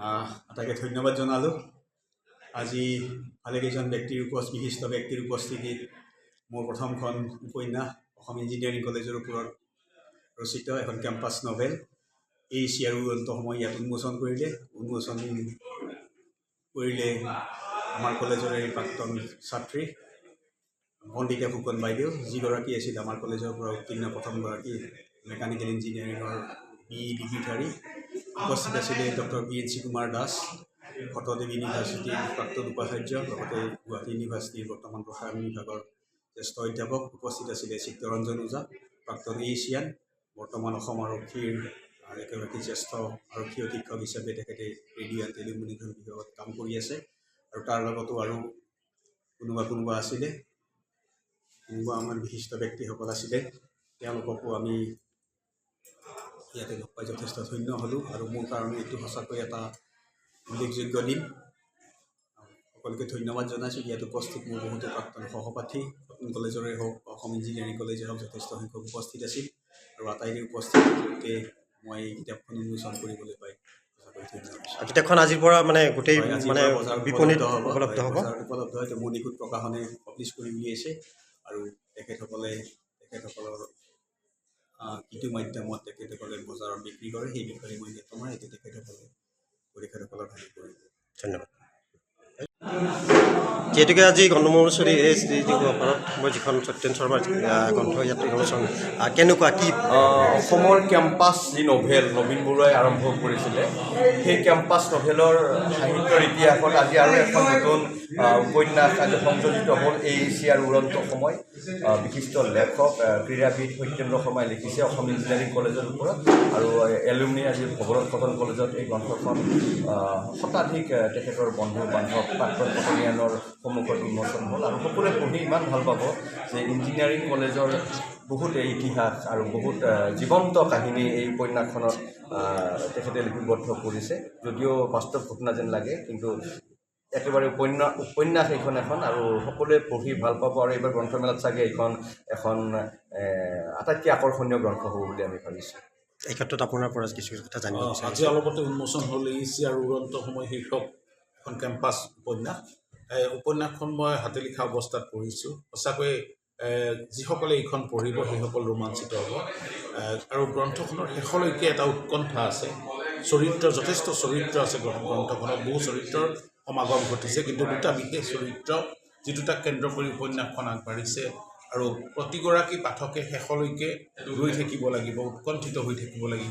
আটাইকে ধন্যবাদ জনালোঁ। আজি ভালেকেইজন বিশিষ্ট ব্যক্তিৰ উপস্থিতিত মোৰ প্ৰথমখন উপন্যাস অসম ইঞ্জিনিয়াৰিং কলেজৰ ওপৰত ৰচিত এখন কেম্পাছ নভেল এই চিয়াৰ উৰন্ত সময় ইয়াত উন্মোচন কৰিলে আমাৰ কলেজৰ এই প্ৰাক্তন ছাত্ৰী বন্দিতা ফুকন বাইদেউ, যিগৰাকী আছিল আমাৰ কলেজৰ পৰা উত্তীৰ্ণ প্ৰথমগৰাকী মেকানিকেল ইঞ্জিনিয়াৰিঙৰ ডিগ্ৰীধাৰী। উপস্থিত আছিলে ডক্টৰ BNC কুমাৰ দাস, ভট্টদেৱ ইউনিভাৰ্চিটিৰ প্ৰাক্তন উপাচাৰ্য, লগতে গুৱাহাটী ইউনিভাৰ্চিটিৰ বৰ্তমান ৰসায়ন বিভাগৰ জ্যেষ্ঠ অধ্যাপক। উপস্থিত আছিলে চিত্তৰঞ্জন ওজা, প্ৰাক্তন এছিয়ান, বৰ্তমান অসম আৰক্ষীৰ এগৰাকী জ্যেষ্ঠ আৰক্ষী অধীক্ষক হিচাপে তেখেতে ৰেডিঅ' এণ্ড টেলিকমিউনিকেশ্যন বিভাগত কাম কৰি আছে। আৰু তাৰ লগতো আৰু কোনোবা আছিলে, আমাৰ বিশিষ্ট ব্যক্তিসকল আছিলে। তেওঁলোককো আমি ইয়াতে লগ পাই যথেষ্ট ধন্য হ'লোঁ। আৰু মোৰ কাৰণে এইটো সঁচাকৈ এটা উল্লেখযোগ্য দিন। সকলোকে ধন্যবাদ জনাইছোঁ। ইয়াত উপস্থিত মোৰ বহুতো প্ৰাক্তন সহপাঠী, নতুন কলেজৰে হওক, অসম ইঞ্জিনিয়াৰিং কলেজে হওক, যথেষ্ট সংখ্যক উপস্থিত আছিল। আৰু আটাইৰে উপস্থিতিতে মই এই কিতাপখন উন্মোচন কৰিবলৈ পাই সঁচাকৈ ধন্যবাদ। কিতাপখন আজিৰ পৰা মানে গোটেই মানে বিপণীত উপলব্ধ হ'ব। হয়তো মণিকূট প্ৰকাশনে পাব্লিছ কৰি উলিয়াইছে। আৰু তেখেতসকলৰ কিটো মাধ্যমত তেখেতসকলে বজাৰত বিক্ৰী কৰে সেই বিষয়ে মই জ্ঞাত নহয়। এইটো তেখেতসকলৰ ভাগি পৰিব। ধন্যবাদ। যিহেতুকে আজি গণমোচনী এই মই যিখন সত্যেন শৰ্মাৰ গ্ৰন্থ ইয়াত উন্মোচন কেনেকুৱা কি অসমৰ কেম্পাছ যি নভেল নবীন বৰুৱাই আৰম্ভ কৰিছিলে, সেই কেম্পাছ নভেলৰ সাহিত্যৰ ইতিহাসত আজি আৰু এখন নতুন উপন্যাস আজি সংযোজিত হ'ল। এই চিয়াৰ উৰন্ত সময়। বিশিষ্ট লেখক ক্ৰীড়াবিদ সত্যেন্দ্ৰ শৰ্মাই লিখিছে অসম ইঞ্জিনিয়াৰিং কলেজৰ ওপৰত। আৰু এলুমিনি আজি ভগৱত কটন কলেজত এই গ্ৰন্থখন শতাধিক তেখেতৰ বন্ধু বান্ধৱ প্ৰাক্তন কটনীয়ানৰ সন্মুখত উন্মোচন হ'ল। আৰু সকলোৱে পঢ়ি ইমান ভাল পাব যে ইঞ্জিনিয়াৰিং কলেজৰ বহুত ইতিহাস আৰু বহুত জীৱন্ত কাহিনী এই উপন্যাসখনত তেখেতে লিপিবদ্ধ কৰিছে। যদিও বাস্তৱ ঘটনা যেন লাগে, কিন্তু একেবাৰে উপন্যাস এইখন এখন, আৰু সকলোৱে পঢ়ি ভাল পাব। আৰু এইবাৰ গ্ৰন্থমেলাত চাগে এইখন এখন আটাইতকৈ আকৰ্ষণীয় গ্ৰন্থ হ'ব বুলি আমি ভাবিছোঁ। এই ক্ষেত্ৰত আপোনাৰ পৰা কিছু কথা জানিব বিচাৰিছোঁ। আজি অলপতে উন্মোচন হ'ল এই চিয়াৰ উৰন্ত সময় শীৰ্ষক এখন কেম্পাছ উপন্যাস। উপন্যাসখন মই হাতে লিখা অৱস্থাত পঢ়িছোঁ। সঁচাকৈ যিসকলে এইখন পঢ়িব সেইসকল ৰোমাঞ্চিত হ'ব। আৰু গ্ৰন্থখনৰ শেষলৈকে এটা উৎকণ্ঠা আছে। যথেষ্ট চৰিত্ৰ আছে গ্ৰন্থখনত। বহু চৰিত্ৰৰ সমাগম ঘটিছে, কিন্তু দুটা বিশেষ চৰিত্ৰ যি দুটাক কেন্দ্ৰ কৰি উপন্যাসখন আগবাঢ়িছে। আৰু প্ৰতিগৰাকী পাঠকে শেষলৈকে ৰৈ থাকিব লাগিব, উৎকণ্ঠিত হৈ থাকিব লাগিব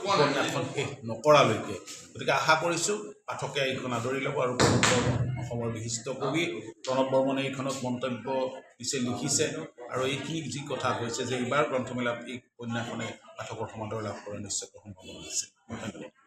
উপন্যাসখন শেষ নকৰালৈকে। গতিকে আশা কৰিছোঁ পাঠকে এইখন আদৰি ল'ব। আৰু প্ৰণৱ বৰ্মন, অসমৰ বিশিষ্ট কবি প্ৰণৱ বৰ্মনে এইখনত মন্তব্য দিছে, লিখিছে। আৰু এইখিনি যি কথা কৈছে যে এইবাৰ গ্ৰন্থমেলাত এই উপন্যাসখনে পাঠকৰ সমাদৰ লাভ কৰাৰ নিশ্চয় সম্ভাৱনা আছে। ধন্যবাদ।